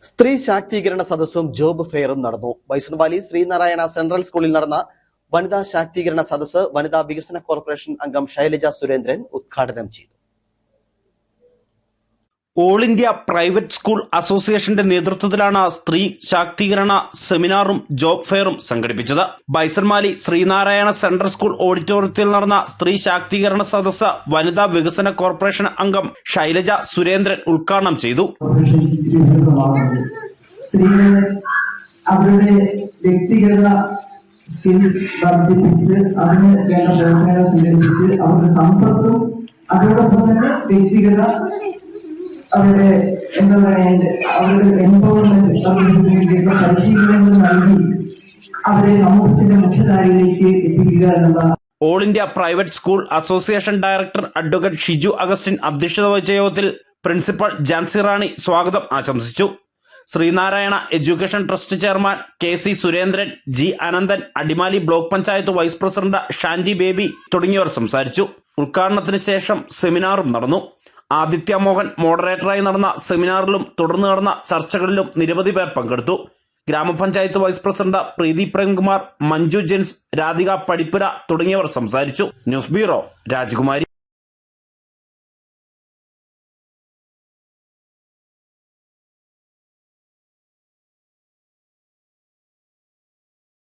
സ്ത്രീ ശാക്തീകരണ സദസ്സും ജോബ് ഫെയറും നടന്നു. ബൈസൺവാലി ശ്രീനാരായണ സെൻട്രൽ സ്കൂളിൽ നടന്ന വനിതാ ശാക്തീകരണ സദസ്സ് വനിതാ വികസന കോർപ്പറേഷൻ അംഗം ശൈലജ സുരേന്ദ്രൻ ഉദ്ഘാടനം ചെയ്തു. ഓൾ ഇന്ത്യ പ്രൈവറ്റ് സ്കൂൾ അസോസിയേഷന്റെ നേതൃത്വത്തിലാണ് സ്ത്രീ ശാക്തീകരണ സെമിനാറും ജോബ് ഫെയറും സംഘടിപ്പിച്ചത്. ബൈസൺവാലി ശ്രീനാരായണ സെൻട്രൽ സ്കൂൾ ഓഡിറ്റോറിയത്തിൽ നടന്ന സ്ത്രീ ശാക്തീകരണ സദസ്സ് വനിതാ വികസന കോർപ്പറേഷൻ അംഗം ശൈലജ സുരേന്ദ്രൻ ഉദ്ഘാടനം ചെയ്തു. സ്ത്രീകളെ അവരുടെ വ്യക്തിഗത സ്കിൽസ് വർദ്ധിപ്പിച്ച് അതിന് വേണ്ട പ്രോത്സാഹനം സ്വീകരിച്ച് അവരുടെ സമ്പത്തും അതോടൊപ്പം തന്നെ വ്യക്തിഗത അവരുടെ എന്താ പറയുക അവരുടെ എംപവർമെന്റ് അവരുടെ പരിശീലനങ്ങൾ നൽകി അവരെ സമൂഹത്തിന്റെ മുഖ്യധാരയിലേക്ക് എത്തിക്കുക എന്നുള്ള all India private school association director advocate Shiju Augustine അധ്യക്ഷത വഹിച്ച യോഗത്തിൽ പ്രിൻസിപ്പൽ ജാൻസി റാണി സ്വാഗതം ആശംസിച്ചു. Sreenarayana education trust chairman KC Surendran, G Ananthan, Adimali block panchayat vice president Shandy Baby തുടങ്ങിയവർ സംസാരിച്ചു. ഉദ്ഘാടനത്തിന് ശേഷം സെമിനാറും നടന്നു. ആദിത്യ മോഹൻ മോഡറേറ്ററായി നടന്ന സെമിനാറിലും തുടർന്ന് നടന്ന ചർച്ചകളിലും നിരവധി പേർ പങ്കെടുത്തു. ഗ്രാമപഞ്ചായത്ത് വൈസ് പ്രസിഡന്റ് പ്രീതി പ്രേംകുമാർ, മഞ്ജു ജെൻസ്, രാധിക പടിപ്പുര തുടങ്ങിയവർ സംസാരിച്ചു. ന്യൂസ് ബ്യൂറോ, രാജകുമാരി.